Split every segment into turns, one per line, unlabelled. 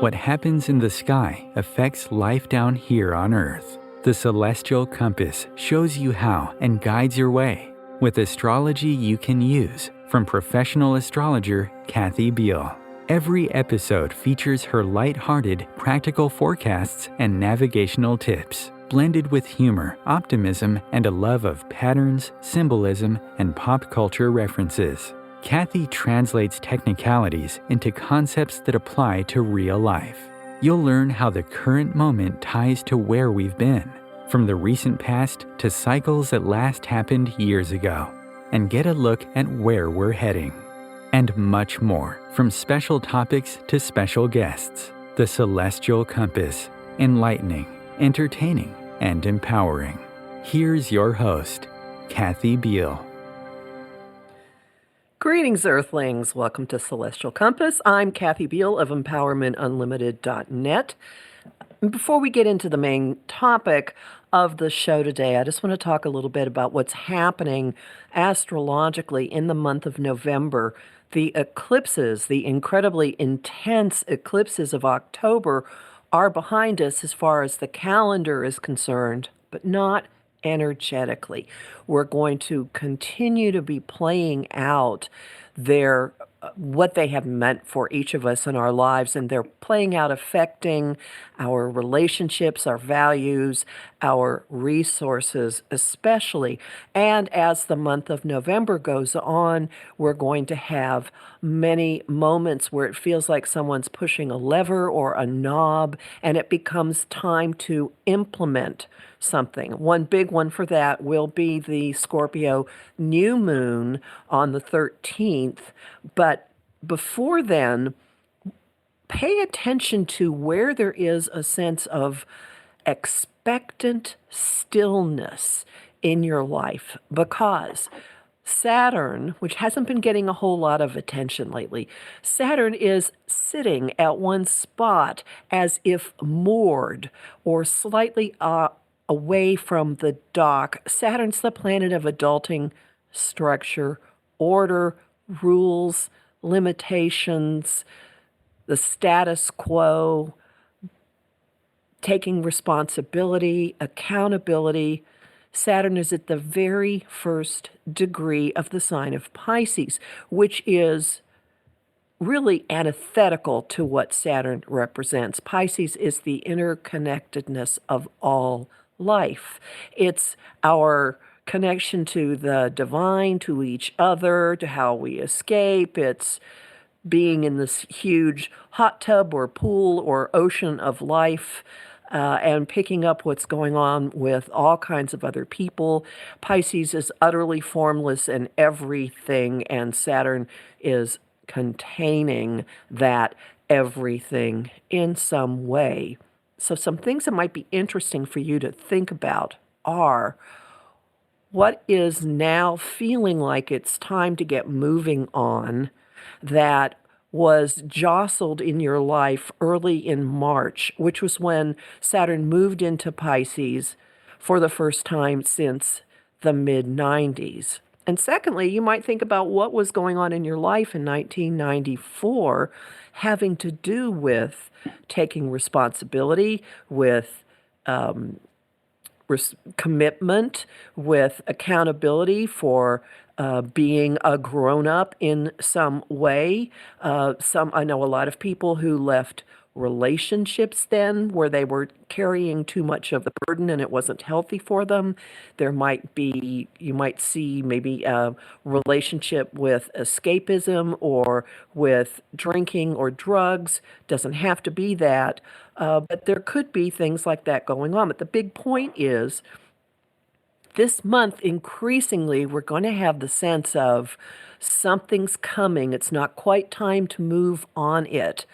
What happens in the sky affects life down here on Earth. The celestial compass shows you how and guides your way with astrology you can use from professional astrologer Kathy Beal. Every episode features her light-hearted, practical forecasts and navigational tips, blended with humor, optimism, and a love of patterns, symbolism, and pop culture references. Kathy translates technicalities into concepts that apply to real life. You'll learn how the current moment ties to where we've been, from the recent past to cycles that last happened years ago, and get a look at where we're heading. And much more, from special topics to special guests. The Celestial Compass, enlightening, entertaining, and empowering. Here's your host, Kathy Beal.
Greetings, Earthlings. Welcome to Celestial Compass. I'm Kathy Beal of EmpowermentUnlimited.net. Before we get into the main topic of the show today, I just want to talk a little bit about what's happening astrologically in the month of November. The eclipses, the incredibly intense eclipses of October, are behind us as far as the calendar is concerned, but not energetically. We're going to continue to be playing out what they have meant for each of us in our lives, and they're playing out affecting our relationships, our values, our resources especially. And as the month of November goes on, we're going to have many moments where it feels like someone's pushing a lever or a knob, and it becomes time to implement something. One big one for that will be the Scorpio new moon on the 13th. But before then, pay attention to where there is a sense of expectant stillness in your life, because Saturn, which hasn't been getting a whole lot of attention lately, Saturn is sitting at one spot as if moored or slightly away from the dock. Saturn's the planet of adulting, structure, order, rules, limitations, the status quo, taking responsibility, accountability. Saturn is at the very first degree of the sign of Pisces, which is really antithetical to what Saturn represents. Pisces is the interconnectedness of all life. It's our connection to the divine, to each other, to how we escape. It's being in this huge hot tub or pool or ocean of life, and picking up what's going on with all kinds of other people. Pisces is utterly formless in everything, and Saturn is containing that everything in some way. So some things that might be interesting for you to think about are, what is now feeling like it's time to get moving on that was jostled in your life early in March, which was when Saturn moved into Pisces for the first time since the mid-90s. And secondly, you might think about what was going on in your life in 1994 having to do with taking responsibility, with commitment, with accountability for being a grown-up in some way. I know a lot of people who left relationships then where they were carrying too much of the burden and it wasn't healthy for them. You might see maybe a relationship with escapism or with drinking or drugs. Doesn't have to be that, but there could be things like that going on. But the big point is, this month, increasingly, we're going to have the sense of something's coming. It's not quite time to move on it,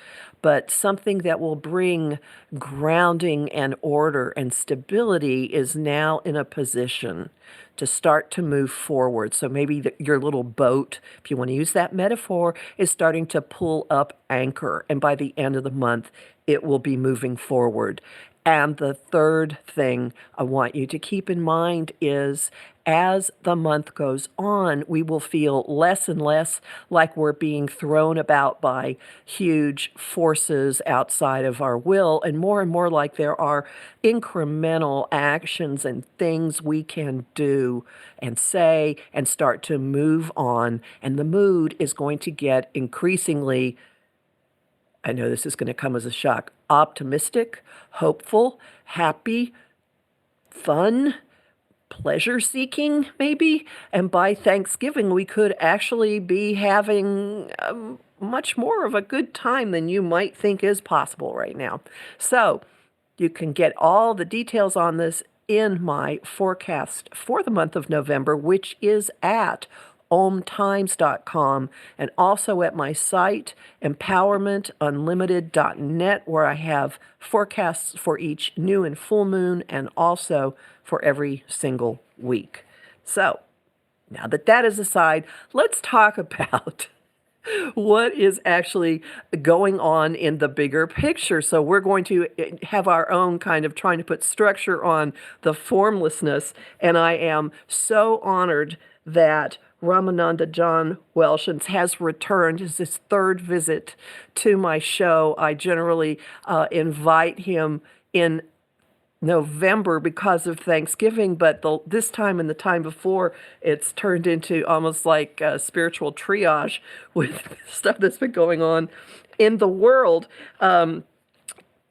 but something that will bring grounding and order and stability is now in a position to start to move forward. So maybe your little boat, if you want to use that metaphor, is starting to pull up anchor. And by the end of the month, it will be moving forward. And the third thing I want you to keep in mind is, as the month goes on, we will feel less and less like we're being thrown about by huge forces outside of our will, and more like there are incremental actions and things we can do and say and start to move on. And the mood is going to get increasingly, I know this is going to come as a shock, optimistic, hopeful, happy, fun, pleasure-seeking, maybe. And by Thanksgiving, we could actually be having much more of a good time than you might think is possible right now. So you can get all the details on this in my forecast for the month of November, which is at omtimes.com, and also at my site, empowermentunlimited.net, where I have forecasts for each new and full moon and also for every single week. So, now that that is aside, let's talk about what is actually going on in the bigger picture. So we're going to have our own kind of trying to put structure on the formlessness, and I am so honored that Ramananda John Welshons has returned. It's his third visit to my show. I generally invite him in November because of Thanksgiving, but this time and the time before, it's turned into almost like a spiritual triage with stuff that's been going on in the world.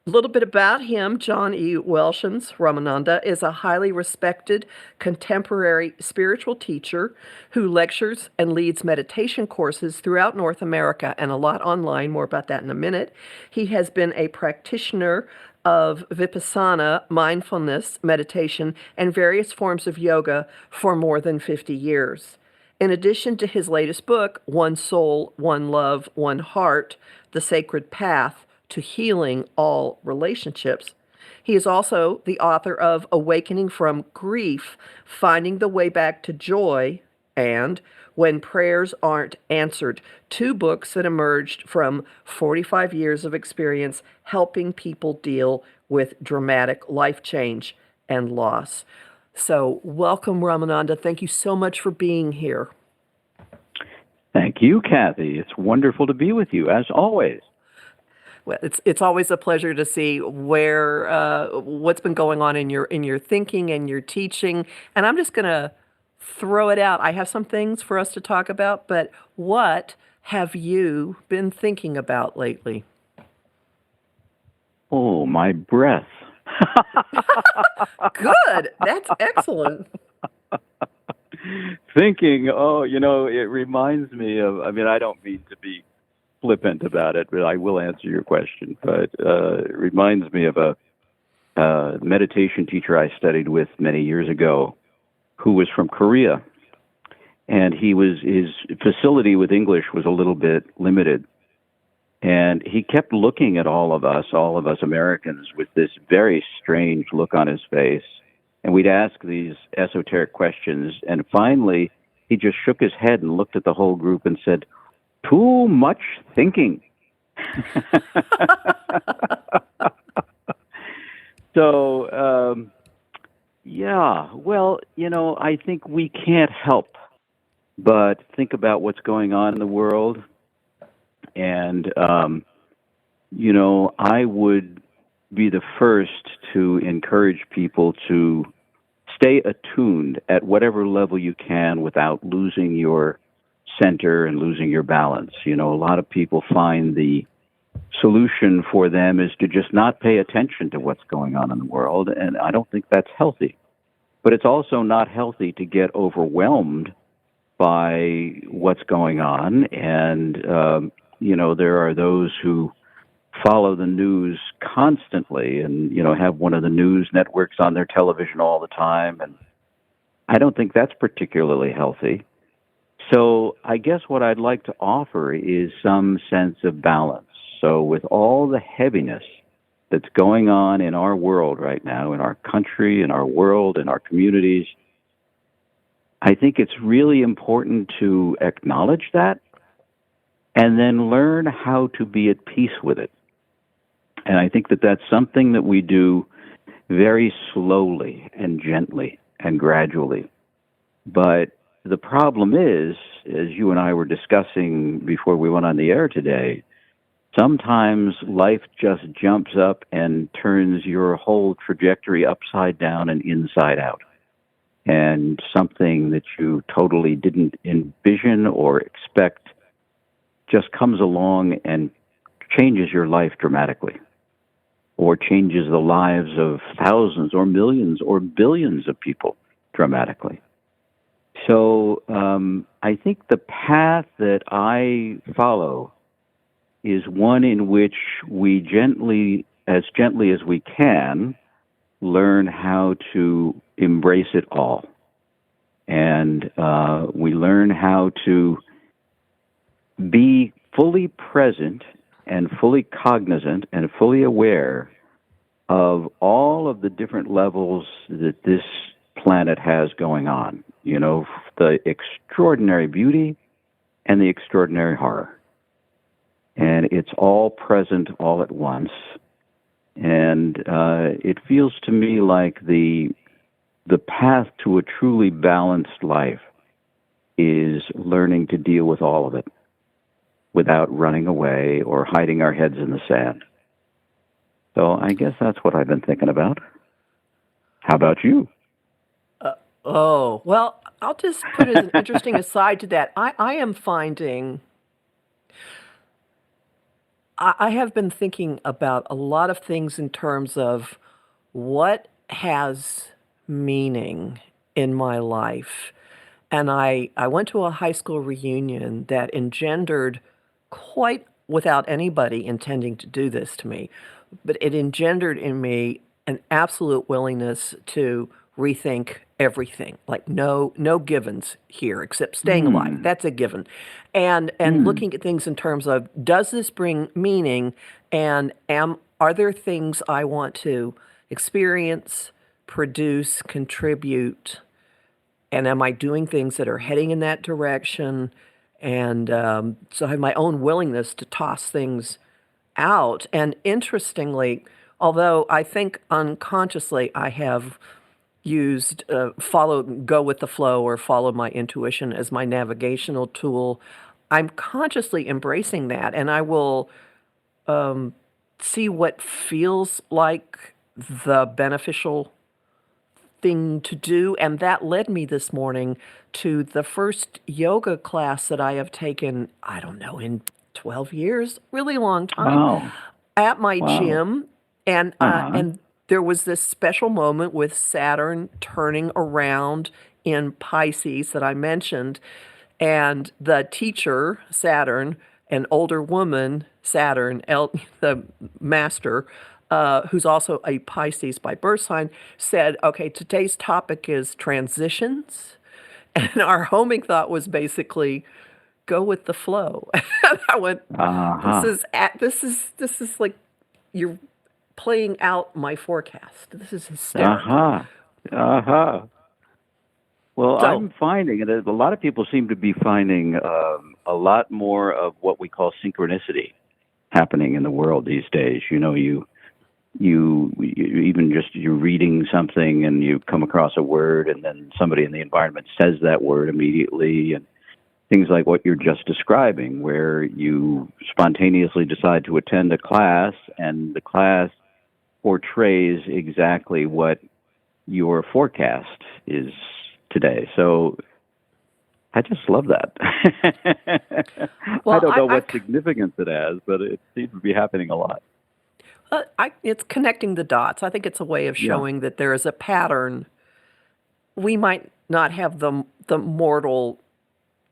A little bit about him. John E. Welshons, Ramananda, is a highly respected contemporary spiritual teacher who lectures and leads meditation courses throughout North America and a lot online. More about that in a minute. He has been a practitioner of vipassana, mindfulness, meditation, and various forms of yoga for more than 50 years. In addition to his latest book, One Soul, One Love, One Heart, The Sacred Path to Healing All Relationships, he is also the author of Awakening from Grief, Finding the Way Back to Joy, and When Prayers Aren't Answered, two books that emerged from 45 years of experience helping people deal with dramatic life change and loss. So welcome, Ramananda. Thank you so much for being here.
Thank you, Kathy. It's wonderful to be with you, as always.
Well, it's always a pleasure to see where what's been going on in your thinking and your teaching. And I'm just going to throw it out. I have some things for us to talk about, but what have you been thinking about lately?
Oh, my breath.
Good. That's excellent.
Thinking, it reminds me of, I don't mean to be flippant about it, but I will answer your question. But it reminds me of a meditation teacher I studied with many years ago who was from Korea. And his facility with English was a little bit limited. And he kept looking at all of us Americans, with this very strange look on his face. And we'd ask these esoteric questions. And finally, he just shook his head and looked at the whole group and said, "Too much thinking." So, I think we can't help but think about what's going on in the world. And, I would be the first to encourage people to stay attuned at whatever level you can without losing your center and losing your balance. A lot of people find the solution for them is to just not pay attention to what's going on in the world, and I don't think that's healthy. But it's also not healthy to get overwhelmed by what's going on, and there are those who follow the news constantly and have one of the news networks on their television all the time, and I don't think that's particularly healthy. So I guess what I'd like to offer is some sense of balance. So with all the heaviness that's going on in our world right now, in our country, in our world, in our communities, I think it's really important to acknowledge that and then learn how to be at peace with it. And I think that that's something that we do very slowly and gently and gradually. But the problem is, as you and I were discussing before we went on the air today, sometimes life just jumps up and turns your whole trajectory upside down and inside out. And something that you totally didn't envision or expect just comes along and changes your life dramatically, or changes the lives of thousands or millions or billions of people dramatically. So I think the path that I follow is one in which we gently as we can, learn how to embrace it all. And we learn how to be fully present and fully cognizant and fully aware of all of the different levels that this planet has going on. You know, the extraordinary beauty and the extraordinary horror. And it's all present all at once. And it feels to me like the path to a truly balanced life is learning to deal with all of it without running away or hiding our heads in the sand. So I guess that's what I've been thinking about. How about you?
Well, I'll just put as an interesting aside to that. I am finding, I have been thinking about a lot of things in terms of what has meaning in my life. And I went to a high school reunion that engendered, quite without anybody intending to do this to me, but it engendered in me an absolute willingness to rethink everything. Like no givens here except staying alive. That's a given. And looking at things in terms of, does this bring meaning, and are there things I want to experience, produce, contribute, and am I doing things that are heading in that direction? And so I have my own willingness to toss things out. And interestingly, although I think unconsciously I have used go with the flow or follow my intuition as my navigational tool, I'm consciously embracing that, and I will see what feels like the beneficial thing to do. And that led me this morning to the first yoga class that I have taken, I don't know, in 12 years, really long time, at my gym. And and there was this special moment with Saturn turning around in Pisces that I mentioned, and the teacher, Saturn, an older woman, Saturn, the master, who's also a Pisces by birth sign, said, okay, today's topic is transitions. And our homing thought was basically, go with the flow. And I went, this is like, you're playing out my forecast. This is hysterical.
Well, I'm finding that a lot of people seem to be finding a lot more of what we call synchronicity happening in the world these days. You know, you even just you're reading something and you come across a word, and then somebody in the environment says that word immediately, and things like what you're just describing, where you spontaneously decide to attend a class, and the class portrays exactly what your forecast is today. So I just love that.
Well,
I don't know what significance it has, but it seems to be happening a lot.
It's connecting the dots. I think it's a way of showing that there is a pattern. We might not have the mortal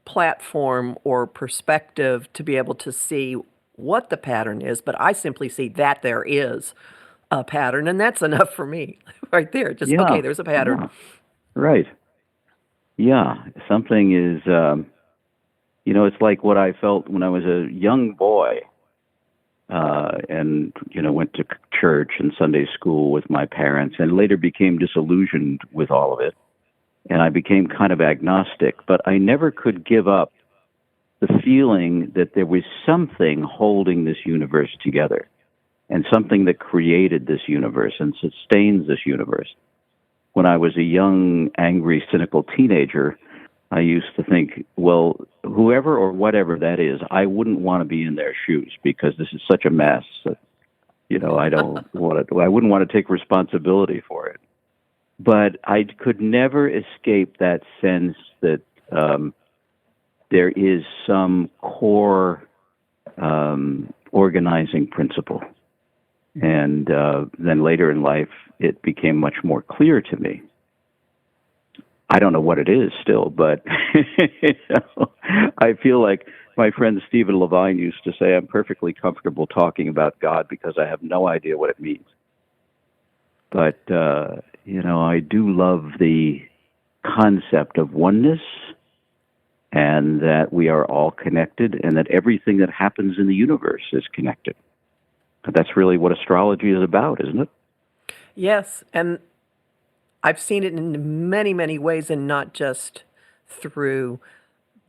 platform or perspective to be able to see what the pattern is, but I simply see that there is a pattern, and that's enough for me right there. Just, okay, there's a pattern.
Yeah. Right. Yeah, something is, it's like what I felt when I was a young boy, and, went to church and Sunday school with my parents, and later became disillusioned with all of it. And I became kind of agnostic, but I never could give up the feeling that there was something holding this universe together, and something that created this universe and sustains this universe. When I was a young, angry, cynical teenager, I used to think, well, whoever or whatever that is, I wouldn't want to be in their shoes because this is such a mess that, I don't want to, I wouldn't want to take responsibility for it. But I could never escape that sense that there is some core organizing principle. And then later in life, it became much more clear to me. I don't know what it is still, but I feel like my friend Stephen Levine used to say, I'm perfectly comfortable talking about God because I have no idea what it means. But, I do love the concept of oneness and that we are all connected and that everything that happens in the universe is connected. That's really what astrology is about, isn't it?
Yes, and I've seen it in many, many ways, and not just through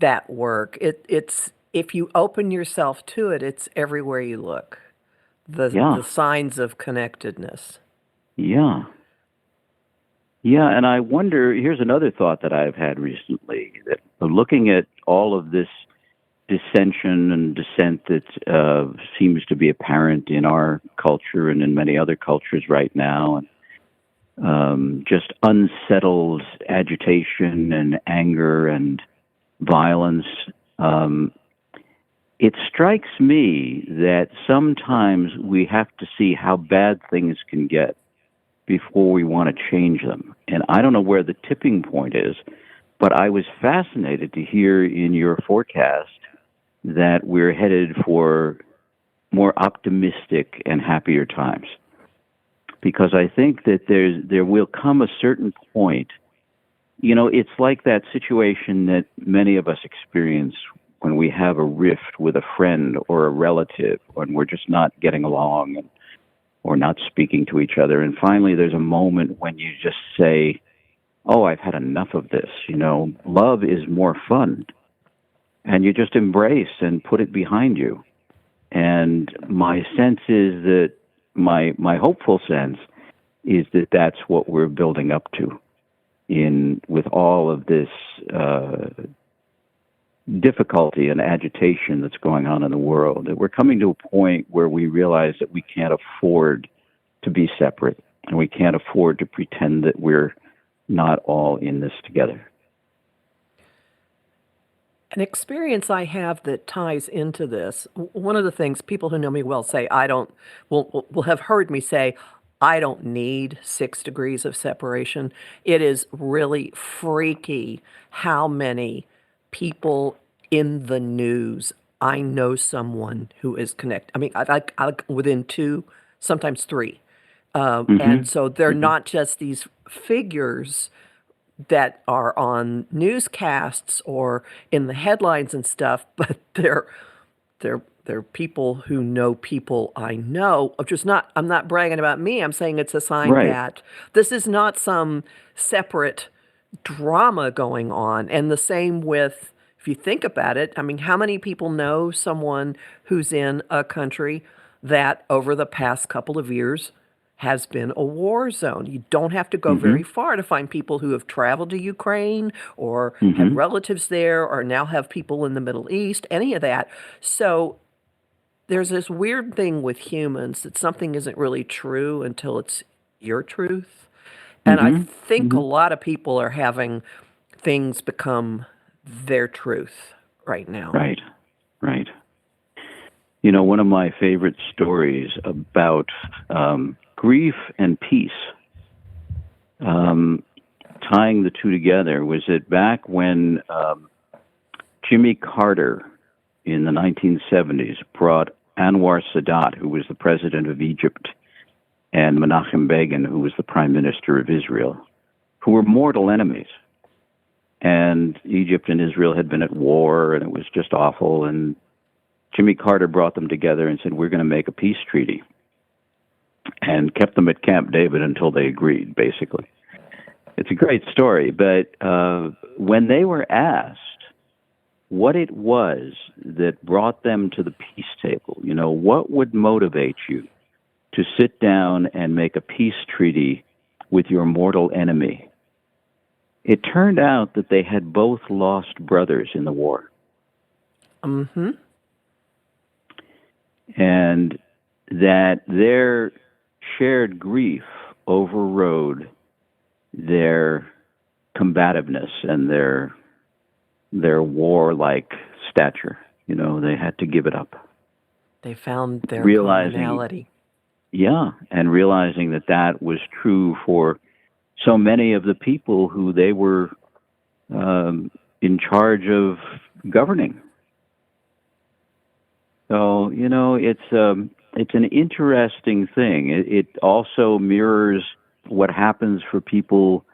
that work. It's if you open yourself to it, it's everywhere you look. The signs of connectedness.
Yeah. Yeah, and I wonder, here's another thought that I've had recently, that looking at all of this dissension and dissent that seems to be apparent in our culture and in many other cultures right now, and just unsettled agitation and anger and violence, it strikes me that sometimes we have to see how bad things can get before we want to change them. And I don't know where the tipping point is, but I was fascinated to hear in your forecast that we're headed for more optimistic and happier times. Because I think that there will come a certain point, it's like that situation that many of us experience when we have a rift with a friend or a relative, when we're just not getting along or not speaking to each other. And finally, there's a moment when you just say, oh, I've had enough of this. Love is more fun. And you just embrace and put it behind you. And my sense is that, my hopeful sense is that that's what we're building up to with all of this difficulty and agitation that's going on in the world, that we're coming to a point where we realize that we can't afford to be separate, and we can't afford to pretend that we're not all in this together.
An experience I have that ties into this, one of the things people who know me well say, will have heard me say, I don't need 6 degrees of separation. It is really freaky how many people in the news. I know someone who is connected. I mean, I within 2, sometimes 3. And so they're not just these figures that are on newscasts or in the headlines and stuff, but they're people who know people I know. I'm not bragging about me. I'm saying it's a sign that this is not some separate drama going on. And the same with, if you think about it, I mean, how many people know someone who's in a country that over the past couple of years has been a war zone? You don't have to go very far to find people who have traveled to Ukraine or have relatives there or now have people in the Middle East, any of that. So there's this weird thing with humans that something isn't really true until it's your truth. And I think a lot of people are having things become their truth right now.
Right. One of my favorite stories about grief and peace, tying the two together, was that back when Jimmy Carter in the 1970s brought Anwar Sadat, who was the president of Egypt, and Menachem Begin, who was the prime minister of Israel, who were mortal enemies. And Egypt and Israel had been at war, and it was just awful. And Jimmy Carter brought them together and said, we're going to make a peace treaty, and kept them at Camp David until they agreed, basically. It's a great story, but when they were asked what it was that brought them to the peace table, what would motivate you to sit down and make a peace treaty with your mortal enemy? it turned out that they had both lost brothers in the war.
Mm-hmm.
And that their shared grief overrode their combativeness and their warlike stature. You know, they had to give it up.
They found their
Realizing,
commonality.
yeah, and realizing that that was true for so many of the people who they were in charge of governing. So, you know, it's an interesting thing. It also mirrors what happens for people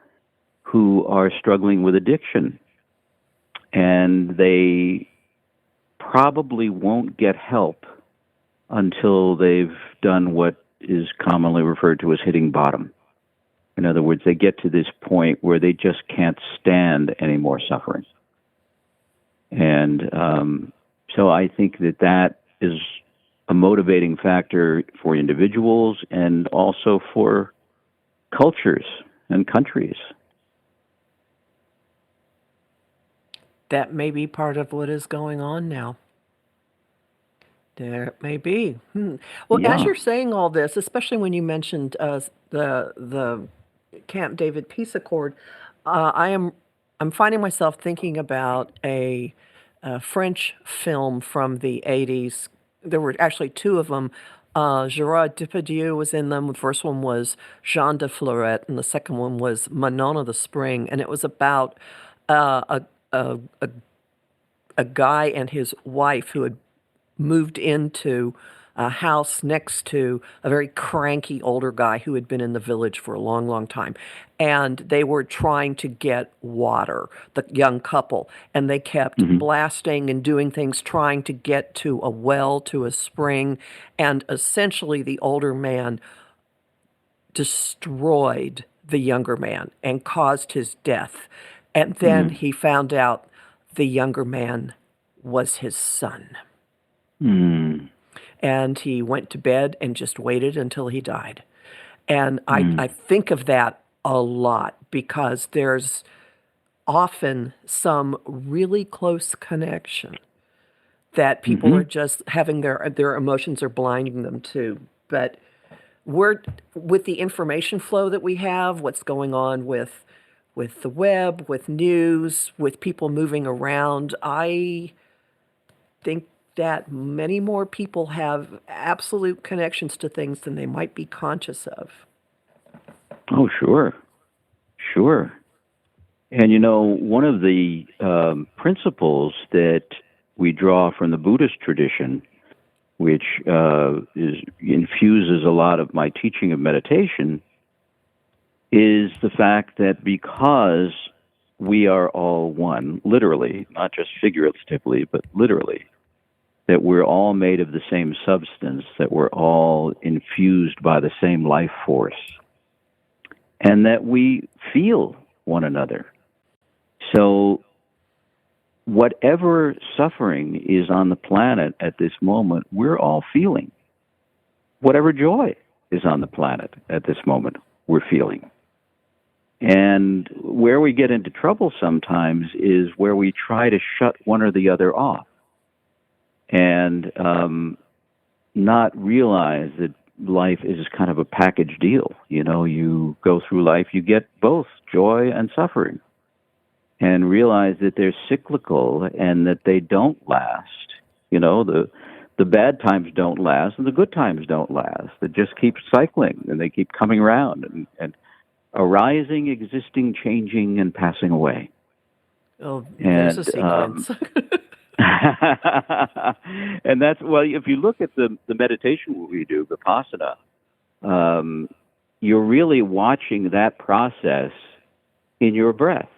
who are struggling with addiction, and they probably won't get help until they've done what is commonly referred to as hitting bottom. In other words, they get to this point where they just can't stand any more suffering. And so I think that is a motivating factor for individuals and also for cultures and countries.
That may be part of what is going on now. There may be. Well, as
Yeah.
you're saying all this, especially when you mentioned the Camp David Peace Accord, I'm finding myself thinking about a French film from the 80s. There were actually two of them. Gerard Depardieu was in them. The first one was Jean de Florette, and the second one was Manon of the Spring, and it was about a guy and his wife who had moved into a house next to a very cranky older guy who had been in the village for a long, long time. And they were trying to get water, the young couple, and they kept blasting and doing things, trying to get to a well, to a spring. And essentially, the older man destroyed the younger man and caused his death. And then he found out the younger man was his son. And he went to bed and just waited until he died. And I think of that a lot because there's often some really close connection that people are just having their emotions are blinding them to. But we're with the information flow that we have, what's going on with the web, with news, with people moving around, I think that many more people have absolute connections to things than they might be conscious of.
Oh, sure. Sure. And, you know, one of the principles that we draw from the Buddhist tradition, which infuses a lot of my teaching of meditation, is the fact that because we are all one, literally, not just figuratively, but literally, that we're all made of the same substance, that we're all infused by the same life force, and that we feel one another. So whatever suffering is on the planet at this moment, we're all feeling. Whatever joy is on the planet at this moment, we're feeling. And where we get into trouble sometimes is where we try to shut one or the other off and not realize that life is kind of a package deal. You know, you go through life, you get both joy and suffering, and realize that they're cyclical and that they don't last. You know, the bad times don't last and the good times don't last. They just keep cycling and they keep coming around and arising, existing, changing, and passing away.
Oh, there's a sequence.
And that's, well, if you look at the meditation we do, vipassana, you're really watching that process in your breath.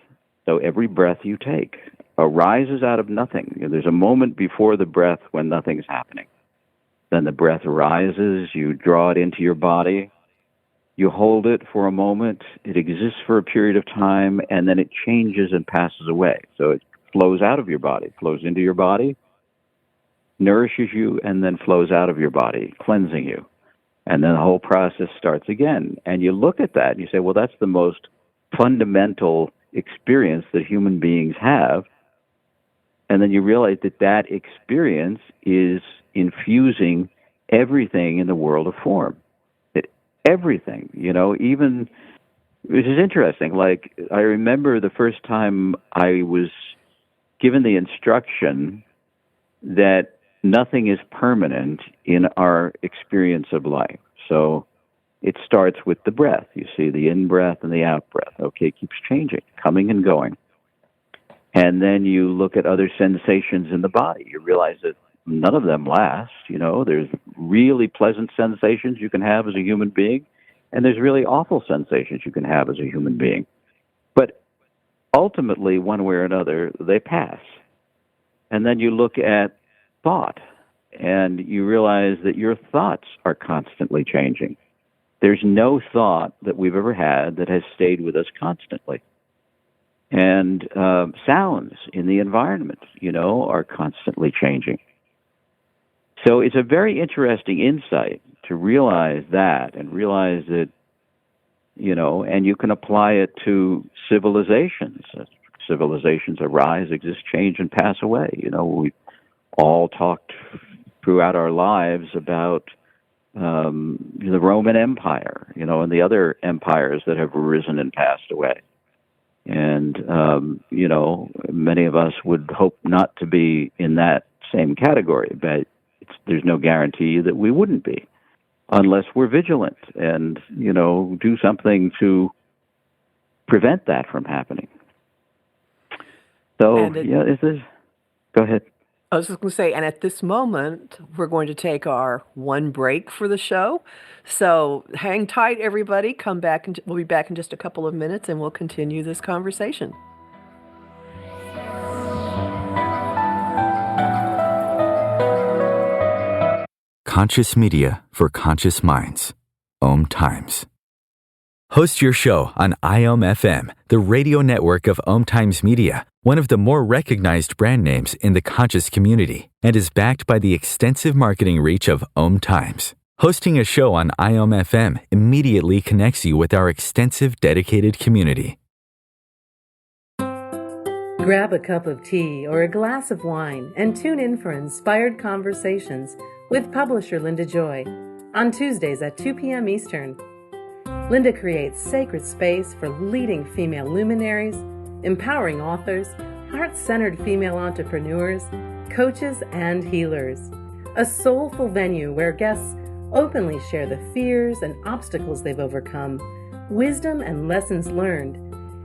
So every breath you take arises out of nothing. You know, there's a moment before the breath when nothing's happening. Then the breath arises, you draw it into your body, you hold it for a moment, it exists for a period of time, and then it changes and passes away. So it flows out of your body, flows into your body, nourishes you, and then flows out of your body, cleansing you. And then the whole process starts again. And you look at that and you say, well, that's the most fundamental experience that human beings have. And then you realize that that experience is infusing everything in the world of form. Everything, even, which is interesting. Like, I remember the first time I was given the instruction that nothing is permanent in our experience of life. So it starts with the breath. You see the in-breath and the out-breath. Okay, it keeps changing, coming and going. And then you look at other sensations in the body. You realize that none of them last. There's really pleasant sensations you can have as a human being, and there's really awful sensations you can have as a human being. But ultimately, one way or another, they pass. And then you look at thought, and you realize that your thoughts are constantly changing. There's no thought that we've ever had that has stayed with us constantly. And sounds in the environment, are constantly changing. So it's a very interesting insight to realize that, and realize that, and you can apply it to civilizations. Civilizations arise, exist, change, and pass away. We all talked throughout our lives about the Roman Empire, and the other empires that have arisen and passed away. And, many of us would hope not to be in that same category, but there's no guarantee that we wouldn't be, unless we're vigilant and, do something to prevent that from happening. So, go ahead.
I was just going to say, and at this moment, we're going to take our one break for the show. So hang tight, everybody. Come back, and we'll be back in just a couple of minutes, and we'll continue this conversation.
Conscious media for conscious minds. Om Times. Host your show on IOM FM, the radio network of Om Times Media, one of the more recognized brand names in the conscious community, and is backed by the extensive marketing reach of Om Times. Hosting a show on IOM FM immediately connects you with our extensive dedicated community.
Grab a cup of tea or a glass of wine and tune in for Inspired Conversations with publisher Linda Joy on Tuesdays at 2 p.m. Eastern. Linda creates sacred space for leading female luminaries, empowering authors, heart-centered female entrepreneurs, coaches, and healers. A soulful venue where guests openly share the fears and obstacles they've overcome, wisdom and lessons learned,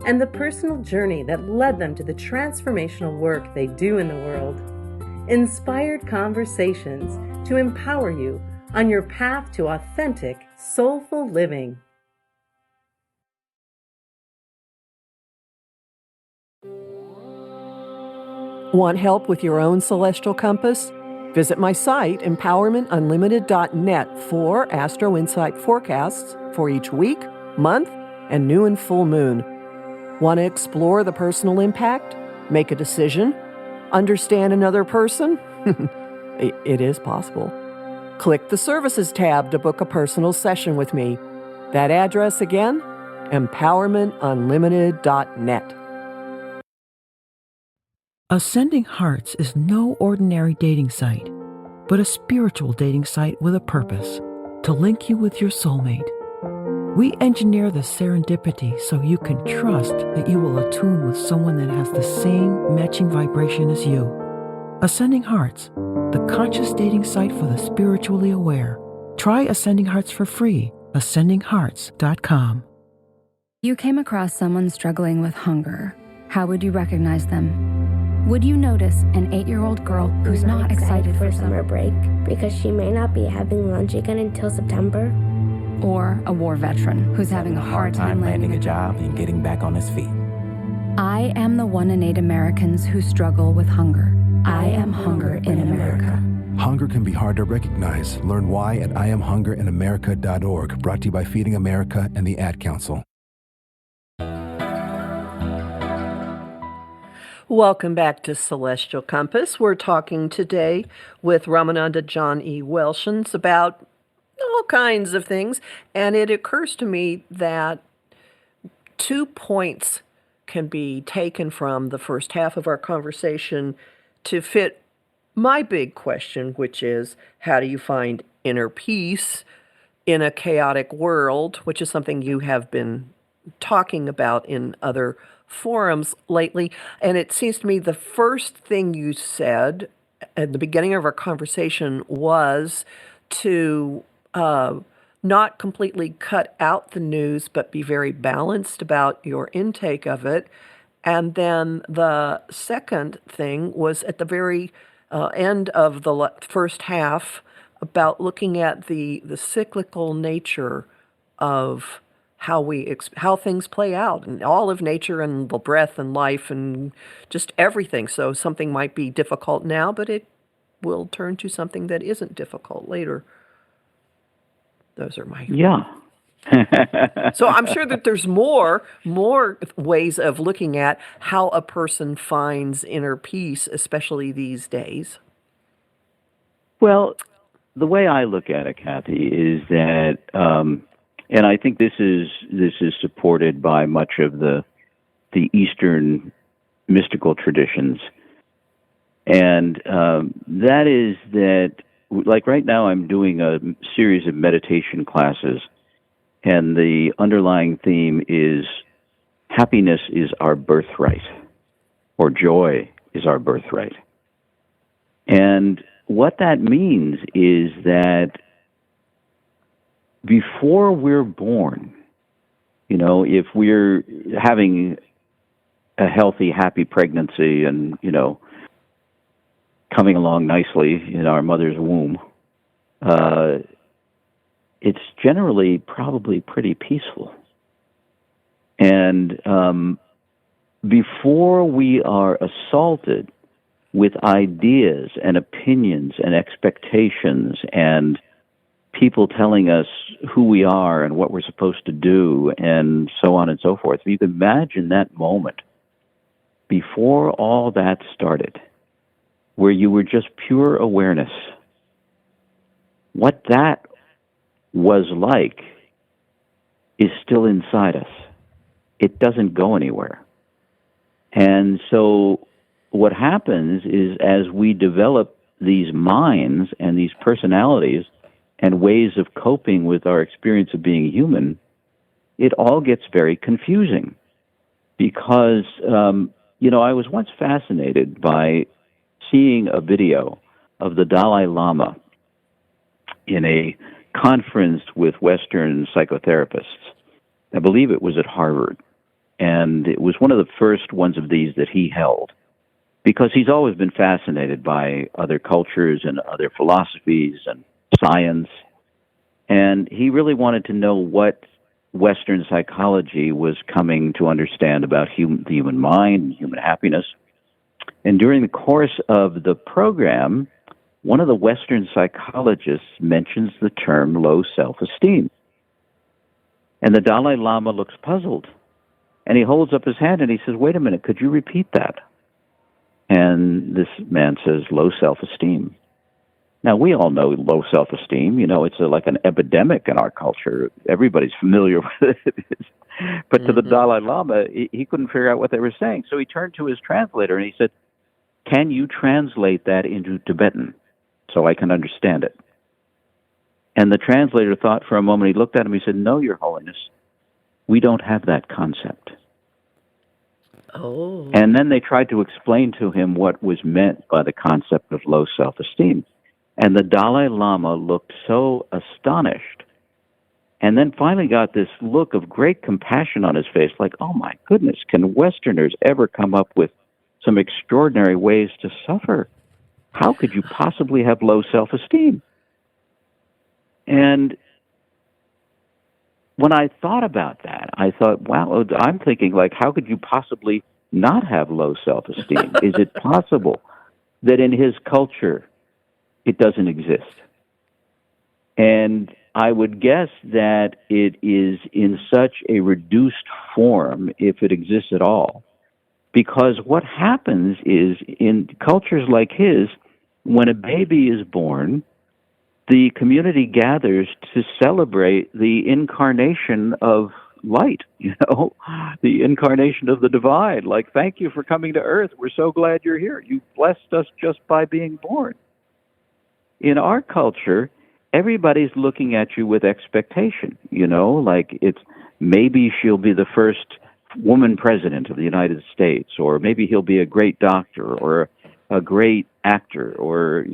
and the personal journey that led them to the transformational work they do in the world. Inspired Conversations to empower you on your path to authentic, soulful living.
Want help with your own celestial compass? Visit my site, empowermentunlimited.net, for Astro Insight forecasts for each week, month, and new and full moon. Want to explore the personal impact? Make a decision? Understand another person? It is possible. Click the Services tab to book a personal session with me. That address again, empowermentunlimited.net.
Ascending Hearts is no ordinary dating site, but a spiritual dating site with a purpose, to link you with your soulmate. We engineer the serendipity so you can trust that you will attune with someone that has the same matching vibration as you. Ascending Hearts, the conscious dating site for the spiritually aware. Try Ascending Hearts for free, ascendinghearts.com.
You came across someone struggling with hunger. How would you recognize them? Would you notice an 8-year-old girl who's not excited for summer break
because she may not be having lunch again until September?
Or a war veteran who's having a hard time landing a job
and getting back on his feet?
I am the 1 in 8 Americans who struggle with hunger. I am hunger in America.
Hunger can be hard to recognize. Learn why at IamHungerInAmerica.org, brought to you by Feeding America and the Ad Council.
Welcome back to Celestial Compass. We're talking today with Ramananda John E. Welshons about all kinds of things, and it occurs to me that 2 points can be taken from the first half of our conversation to fit my big question, which is, how do you find inner peace in a chaotic world, which is something you have been talking about in other forums lately. And it seems to me the first thing you said at the beginning of our conversation was to not completely cut out the news, but be very balanced about your intake of it. And then the second thing was at the very end of the first half about looking at the cyclical nature of how things play out, and all of nature and the breath and life and just everything. So something might be difficult now, but it will turn to something that isn't difficult later. Those are my...
Yeah.
So I'm sure that there's more ways of looking at how a person finds inner peace, especially these days.
Well, the way I look at it, Kathy, is that, and I think this is supported by much of the Eastern mystical traditions, and that is that, like right now, I'm doing a series of meditation classes, and the underlying theme is happiness is our birthright, or joy is our birthright. And what that means is that before we're born, if we're having a healthy, happy pregnancy and, coming along nicely in our mother's womb, it's generally probably pretty peaceful. And before we are assaulted with ideas and opinions and expectations and people telling us who we are and what we're supposed to do and so on and so forth, if you can imagine that moment before all that started, where you were just pure awareness, what that was like is still inside us. It doesn't go anywhere. And so what happens is, as we develop these minds and these personalities and ways of coping with our experience of being human, it all gets very confusing. Because, I was once fascinated by seeing a video of the Dalai Lama in a conference with Western psychotherapists. I believe it was at Harvard. And it was one of the first ones of these that he held, because he's always been fascinated by other cultures and other philosophies and science. And he really wanted to know what Western psychology was coming to understand about the human mind and human happiness. And during the course of the program, one of the Western psychologists mentions the term low self-esteem. And the Dalai Lama looks puzzled. And he holds up his hand and he says, "Wait a minute, could you repeat that?" And this man says, "Low self-esteem." Now, we all know low self-esteem. It's like an epidemic in our culture. Everybody's familiar with it. But to the Dalai Lama, he couldn't figure out what they were saying. So he turned to his translator and he said, "Can you translate that into Tibetan so I can understand it?" And the translator thought for a moment. He looked at him. He said, "No, Your Holiness, we don't have that concept."
Oh.
And then they tried to explain to him what was meant by the concept of low self-esteem. And the Dalai Lama looked so astonished, and then finally got this look of great compassion on his face, like, oh my goodness, can Westerners ever come up with some extraordinary ways to suffer? How could you possibly have low self-esteem? And when I thought about that, I thought, wow, I'm thinking, like, how could you possibly not have low self-esteem? Is it possible that in his culture it doesn't exist? And I would guess that it is in such a reduced form, if it exists at all, because what happens is, in cultures like his, when a baby is born, the community gathers to celebrate the incarnation of light, the incarnation of the divine. Like, thank you for coming to Earth. We're so glad you're here. You blessed us just by being born. In our culture, everybody's looking at you with expectation, like it's maybe she'll be the first woman president of the United States, or maybe he'll be a great doctor or a great actor, or,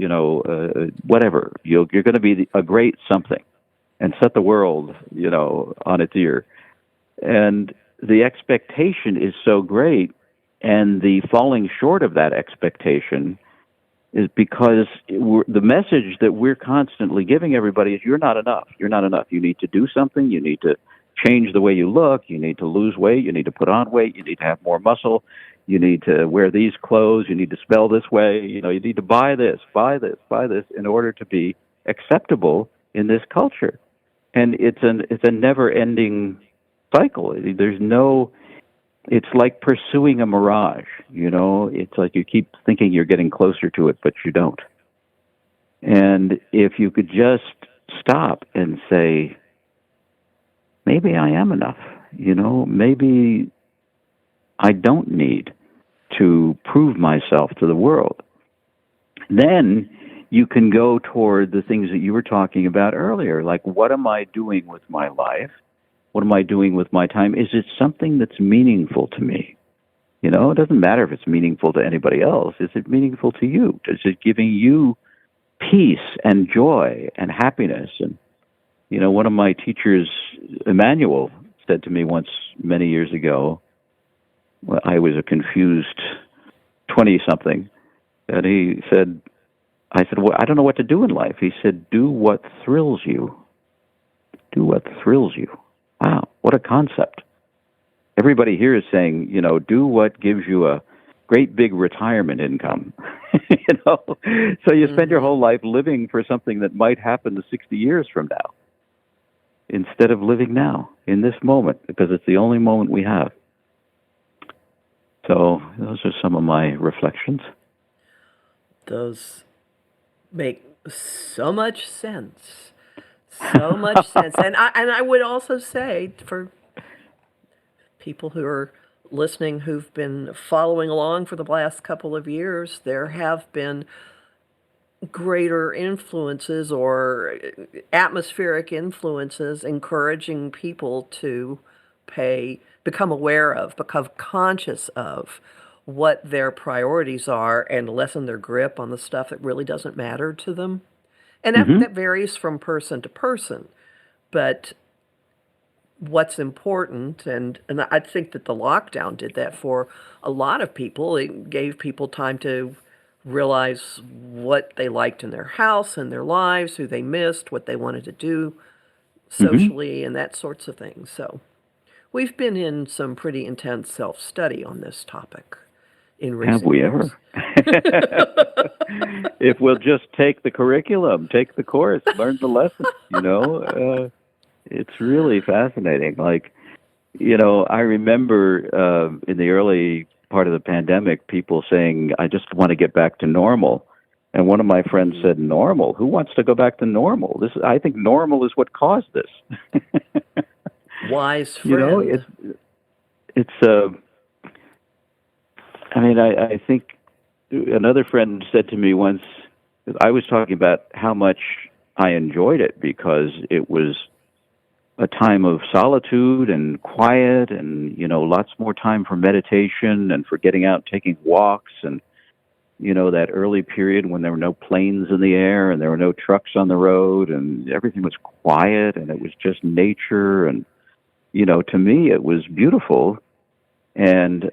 whatever. You're going to be a great something and set the world, on its ear. And the expectation is so great, and the falling short of that expectation is because the message that we're constantly giving everybody is you're not enough. You're not enough. You need to do something. You need to change the way you look. You need to lose weight. You need to put on weight. You need to have more muscle. You need to wear these clothes. You need to spell this way. You need to buy this in order to be acceptable in this culture. And it's a never-ending cycle. It's like pursuing a mirage, It's like you keep thinking you're getting closer to it, but you don't. And if you could just stop and say, maybe I am enough, maybe I don't need to prove myself to the world, then you can go toward the things that you were talking about earlier, like what am I doing with my life? What am I doing with my time? Is it something that's meaningful to me? It doesn't matter if it's meaningful to anybody else. Is it meaningful to you? Is it giving you peace and joy and happiness? And, one of my teachers, Emmanuel, said to me once many years ago, well, I was a confused 20-something, and I said, well, I don't know what to do in life. He said, do what thrills you. Do what thrills you. Wow, what a concept. Everybody here is saying, do what gives you a great big retirement income. So you spend your whole life living for something that might happen 60 years from now, instead of living now, in this moment, because it's the only moment we have. So those are some of my reflections.
Those make so much sense. So much sense. And I would also say, for people who are listening who've been following along for the last couple of years, there have been greater influences or atmospheric influences encouraging people to become aware of, become conscious of what their priorities are and lessen their grip on the stuff that really doesn't matter to them. And that varies from person to person. But what's important, and I think that the lockdown did that for a lot of people. It gave people time to realize what they liked in their house and their lives, who they missed, what they wanted to do socially, and that sorts of things. So we've been in some pretty intense self-study on this topic in recent years.
Have we ever? If we'll just take the curriculum, take the course, learn the lessons, it's really fascinating. Like, I remember in the early part of the pandemic, people saying, I just want to get back to normal. And one of my friends said, normal? Who wants to go back to normal? I think normal is what caused this.
Wise friend.
I think another friend said to me once, I was talking about how much I enjoyed it because it was a time of solitude and quiet and, lots more time for meditation and for getting out and taking walks and, that early period when there were no planes in the air and there were no trucks on the road and everything was quiet and it was just nature. And, to me, it was beautiful. And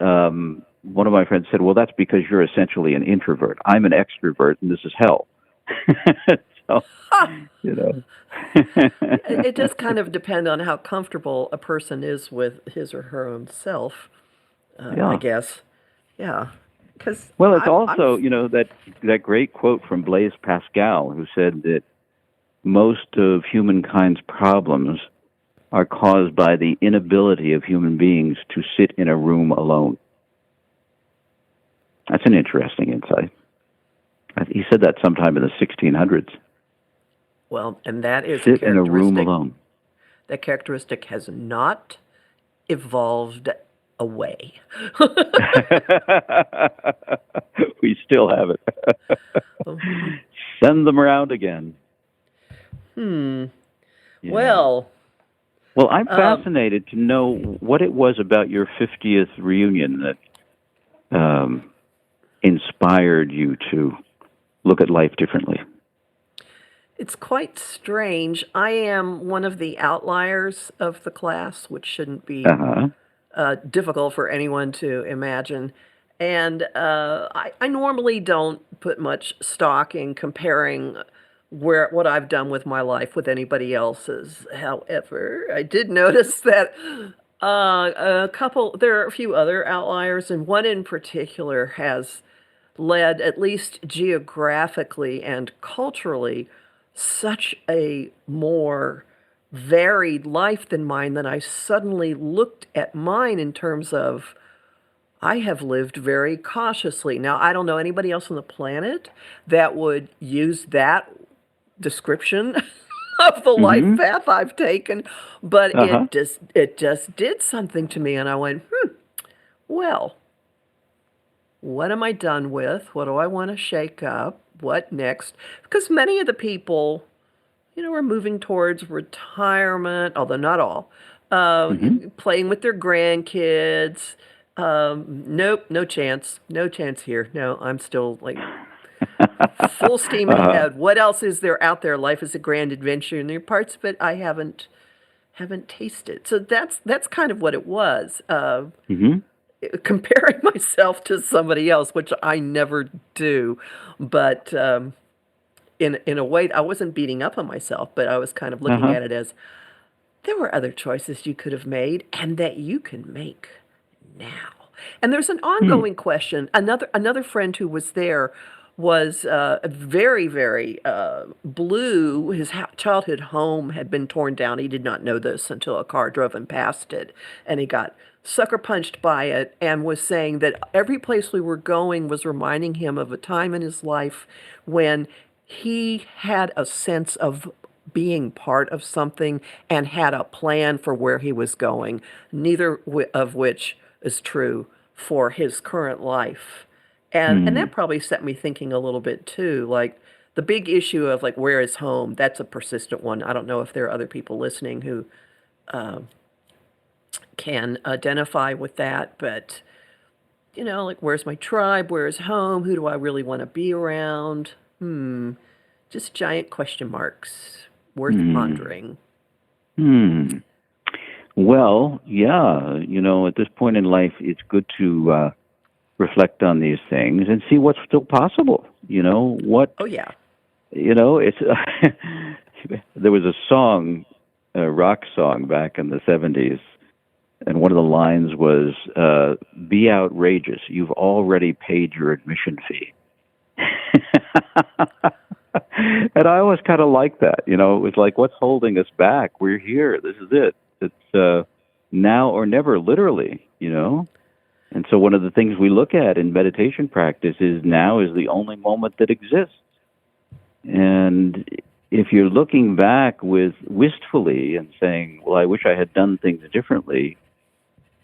one of my friends said, well, that's because you're essentially an introvert. I'm an extrovert, and this is hell. So,
It does kind of depend on how comfortable a person is with his or her own self, I guess. Yeah. It's
also, that great quote from Blaise Pascal, who said that most of humankind's problems are caused by the inability of human beings to sit in a room alone. That's an interesting insight. He said that sometime in the 1600s.
Well, and that is
sit in a room alone.
That characteristic has not evolved away.
We still have it. Send them around again. Yeah.
Well,
I'm fascinated to know what it was about your 50th reunion that inspired you to look at life differently.
it's quite strange. I am one of the outliers of the class, which shouldn't be difficult for anyone to imagine. And I normally don't put much stock in comparing what I've done with my life with anybody else's. However, I did notice that there are a few other outliers, and one in particular has led, at least geographically and culturally, such a more varied life than mine that I suddenly looked at mine in terms of I have lived very cautiously. Now, I don't know anybody else on the planet that would use that description of the life path I've taken, but it just did something to me, and I went, well, what am I done with? What do I want to shake up? What next? Because many of the people, are moving towards retirement, although not all, playing with their grandkids. Nope, no chance. No chance here. No, I'm still like full steam ahead. What else is there out there? Life is a grand adventure, and there are parts of it I haven't tasted. So that's kind of what it was. Comparing myself to somebody else, which I never do, but in a way, I wasn't beating up on myself, but I was kind of looking at it as there were other choices you could have made, and that you can make now. And there's an ongoing question. Another friend who was there was very, very blue. His childhood home had been torn down. He did not know this until a car drove him past it, and he got sucker punched by it, and was saying that every place we were going was reminding him of a time in his life when he had a sense of being part of something and had a plan for where he was going, neither of which is true for his current life. And that probably set me thinking a little bit too, like the big issue of like, where is home? That's a persistent one. I don't know if there are other people listening who can identify with that, but like, where's my tribe? Where's home? Who do I really want to be around? Just giant question marks, worth pondering.
Well, yeah, at this point in life, it's good to reflect on these things and see what's still possible.
Oh yeah.
It's there was a song, a rock song back in the 70s, and one of the lines was, "Be outrageous. You've already paid your admission fee." And I always kind of liked that. It was like, what's holding us back? We're here. This is it. It's now or never, literally, And so one of the things we look at in meditation practice is now is the only moment that exists. And if you're looking back wistfully and saying, well, I wish I had done things differently,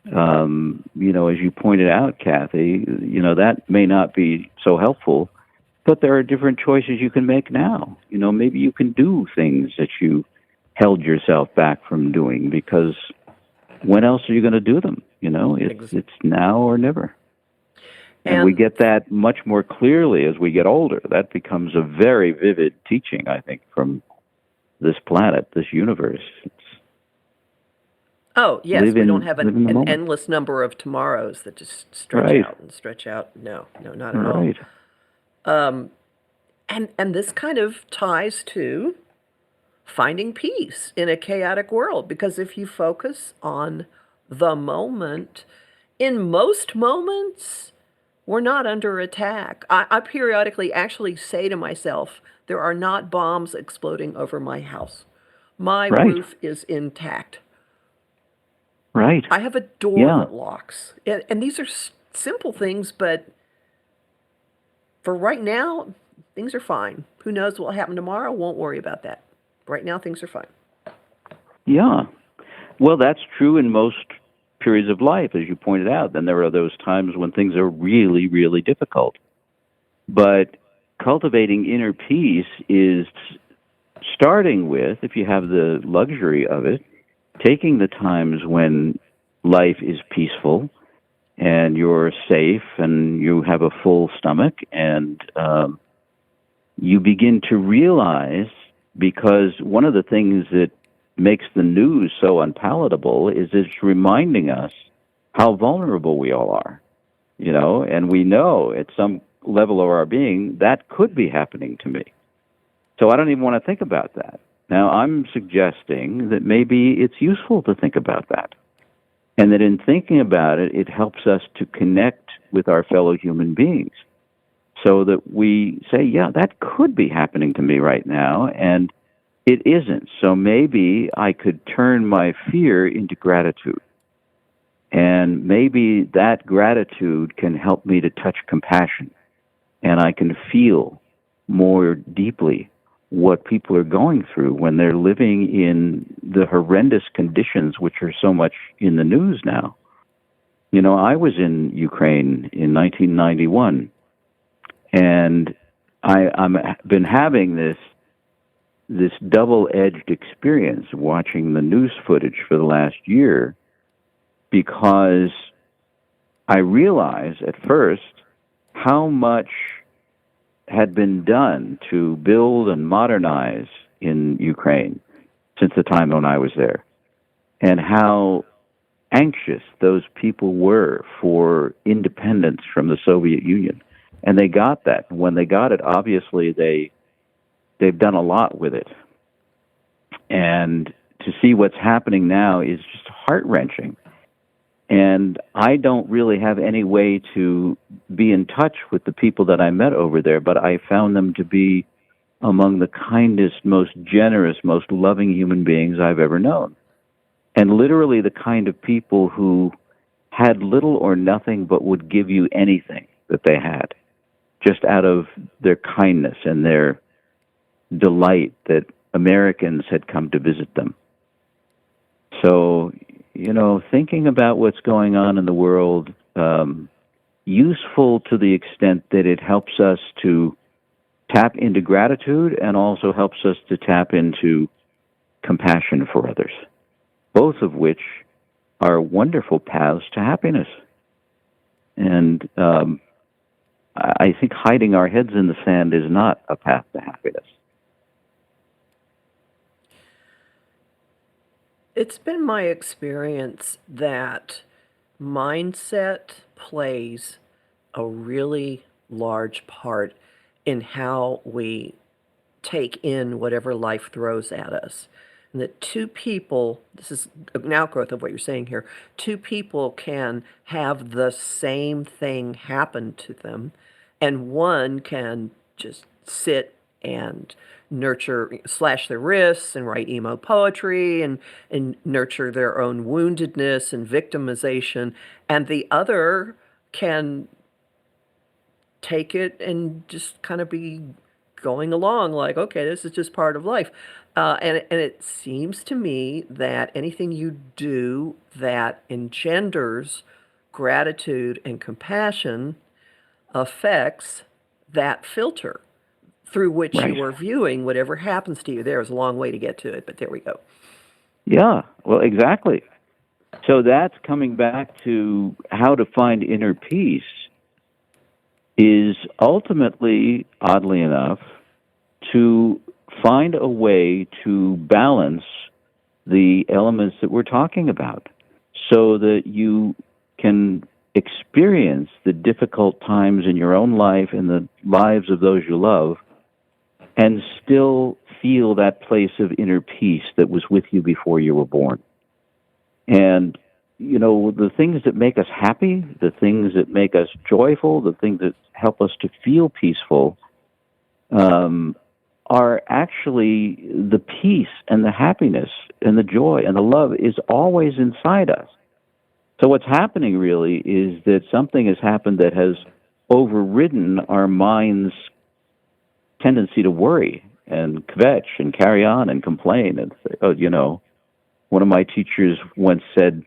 as you pointed out, Kathy, that may not be so helpful, but there are different choices you can make now. Maybe you can do things that you held yourself back from doing, because when else are you going to do them? It's now or never. And we get that much more clearly as we get older. That becomes a very vivid teaching, I think, from this planet, this universe.
Oh, yes, we don't have an endless number of tomorrows that just stretch out and stretch out. No, not at all. And this kind of ties to finding peace in a chaotic world, because if you focus on the moment, in most moments, we're not under attack. I periodically actually say to myself, there are not bombs exploding over my house. My roof is intact.
Right.
I have a door that locks. And these are simple things, but for right now, things are fine. Who knows what will happen tomorrow? Won't worry about that. Right now, things are fine.
Yeah. Well, that's true in most periods of life, as you pointed out. Then there are those times when things are really, really difficult. But cultivating inner peace is starting with, if you have the luxury of it, taking the times when life is peaceful and you're safe and you have a full stomach, and you begin to realize, because one of the things that makes the news so unpalatable is it's reminding us how vulnerable we all are, and we know at some level of our being that could be happening to me. So I don't even want to think about that. Now, I'm suggesting that maybe it's useful to think about that, and that in thinking about it, it helps us to connect with our fellow human beings, so that we say, yeah, that could be happening to me right now, and it isn't. So maybe I could turn my fear into gratitude. And maybe that gratitude can help me to touch compassion, and I can feel more deeply what people are going through when they're living in the horrendous conditions which are so much in the news now. I was in Ukraine in 1991, and I've been having this double-edged experience watching the news footage for the last year, because I realized at first how much had been done to build and modernize in Ukraine since the time when I was there, and how anxious those people were for independence from the Soviet Union. And they got that. When they got it, obviously they've done a lot with it. And to see what's happening now is just heart-wrenching. And I don't really have any way to be in touch with the people that I met over there, but I found them to be among the kindest, most generous, most loving human beings I've ever known. And literally the kind of people who had little or nothing but would give you anything that they had, just out of their kindness and their delight that Americans had come to visit them. So, thinking about what's going on in the world, useful to the extent that it helps us to tap into gratitude and also helps us to tap into compassion for others, both of which are wonderful paths to happiness. And I think hiding our heads in the sand is not a path to happiness.
It's been my experience that mindset plays a really large part in how we take in whatever life throws at us. And that two people, this is an outgrowth of what you're saying here, two people can have the same thing happen to them, and one can just sit and slash their wrists and write emo poetry and nurture their own woundedness and victimization, and the other can take it and just kind of be going along like, okay, this is just part of life. And it seems to me that anything you do that engenders gratitude and compassion affects that filter through which
Right.
you are viewing whatever happens to you. There's a long way to get to it, but there we go.
Yeah, well, exactly. So that's coming back to how to find inner peace is ultimately, oddly enough, to find a way to balance the elements that we're talking about so that you can experience the difficult times in your own life and the lives of those you love and still feel that place of inner peace that was with you before you were born. And, the things that make us happy, the things that make us joyful, the things that help us to feel peaceful, are actually the peace and the happiness and the joy and the love is always inside us. So what's happening really is that something has happened that has overridden our mind's tendency to worry and kvetch and carry on and complain and say, one of my teachers once said,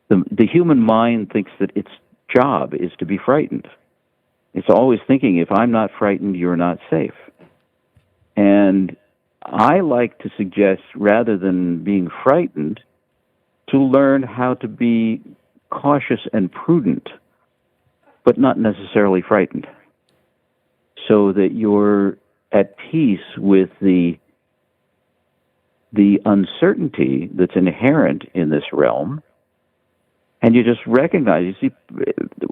the human mind thinks that its job is to be frightened. It's always thinking, if I'm not frightened, you're not safe. And I like to suggest, rather than being frightened, to learn how to be cautious and prudent, but not necessarily frightened, so that you're at peace with the uncertainty that's inherent in this realm, and you just recognize, you see,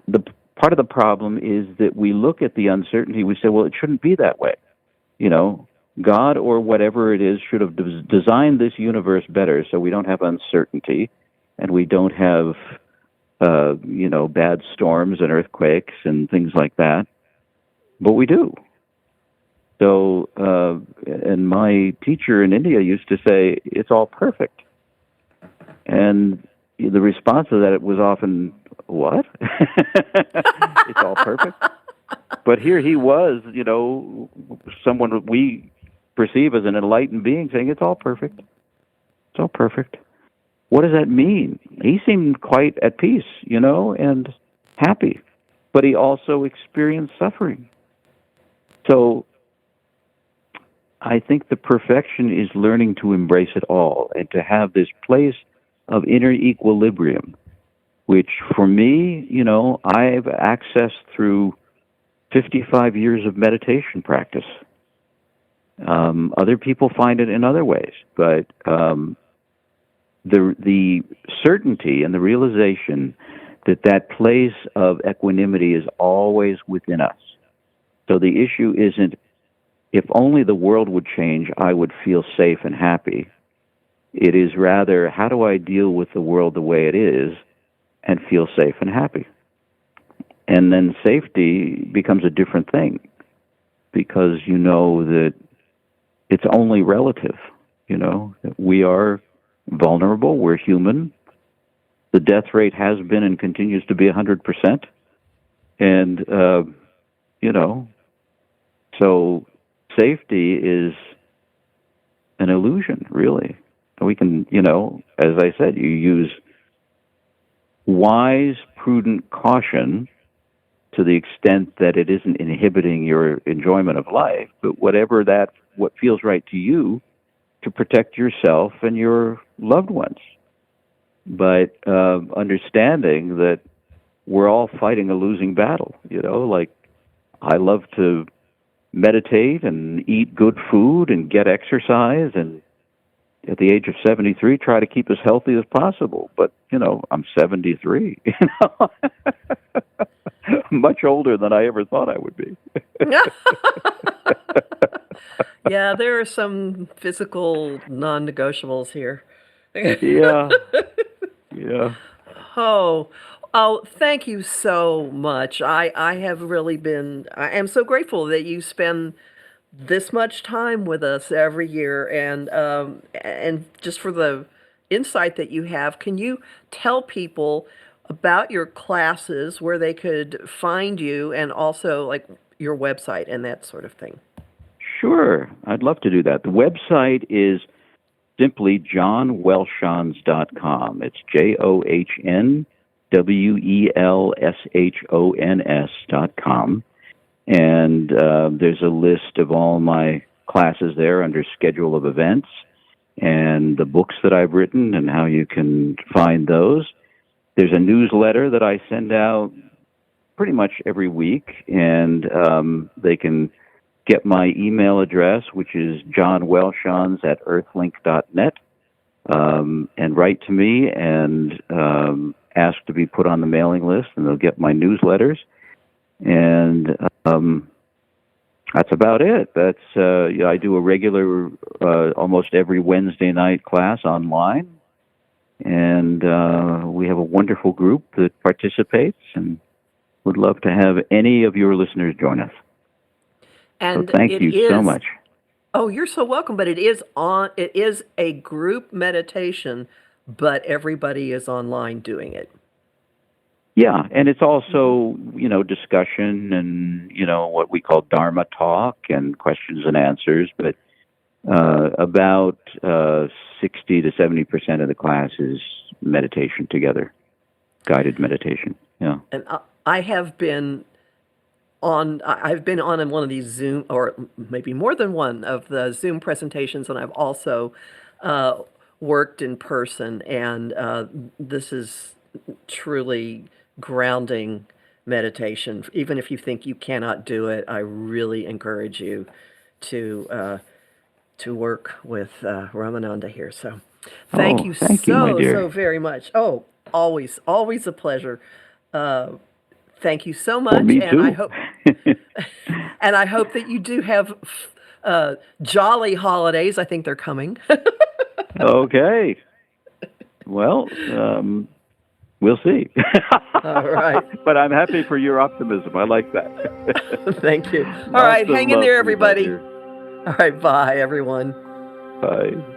the part of the problem is that we look at the uncertainty, we say, well, it shouldn't be that way. You know, God or whatever it is should have designed this universe better so we don't have uncertainty and we don't have, bad storms and earthquakes and things like that. But we do. So, and my teacher in India used to say, it's all perfect. And the response to that was often, what? It's all perfect? But here he was, someone we perceive as an enlightened being saying, it's all perfect. It's all perfect. What does that mean? He seemed quite at peace, and happy. But he also experienced suffering. So I think the perfection is learning to embrace it all and to have this place of inner equilibrium, which for me, I've accessed through 55 years of meditation practice. Other people find it in other ways, but the certainty and the realization that place of equanimity is always within us. So the issue isn't, if only the world would change, I would feel safe and happy. It is rather, how do I deal with the world the way it is and feel safe and happy? And then safety becomes a different thing, because you know that it's only relative. We are vulnerable, we're human. The death rate has been and continues to be 100%. And, so safety is an illusion, really. We can, as I said, you use wise, prudent caution to the extent that it isn't inhibiting your enjoyment of life, but what feels right to you, to protect yourself and your loved ones. But understanding that we're all fighting a losing battle, like I love to meditate and eat good food and get exercise, and at the age of 73, try to keep as healthy as possible. But, I'm 73, much older than I ever thought I would be.
Yeah, there are some physical non-negotiables here.
Yeah.
Oh, thank you so much. I am so grateful that you spend this much time with us every year, and just for the insight that you have. Can you tell people about your classes, where they could find you, and also like your website and that sort of thing? Sure,
I'd love to do that. The website is simply JohnWelshons.com. It's JohnWelshons.com. And there's a list of all my classes there under schedule of events, and the books that I've written and how you can find those. There's a newsletter that I send out pretty much every week, and they can get my email address, which is JohnWelshons@earthlink.net, and write to me and ask to be put on the mailing list, and they'll get my newsletters. And that's about it. I do a regular, almost every Wednesday night class online, and we have a wonderful group that participates, and would love to have any of your listeners join us.
And
so thank you so much.
Oh, you're so welcome. But it is a group meditation, but everybody is online doing it.
Yeah, and it's also, discussion and, what we call Dharma talk and questions and answers, but about 60 to 70% of the class is meditation together. guided meditation. Yeah.
And I've been on one of these Zoom, or maybe more than one of the Zoom presentations, and I've also worked in person, and this is truly grounding meditation. Even if you think you cannot do it, I really encourage you to work with Ramananda here. So thank you so very much. Oh, always a pleasure. Thank you so much.
Well, me
and
too.
I hope that you do have jolly holidays. I think they're coming.
Okay. Well, we'll see.
All right.
But I'm happy for your optimism. I like that.
Thank you. All right. Hang in there, everybody. All right. Bye, everyone.
Bye.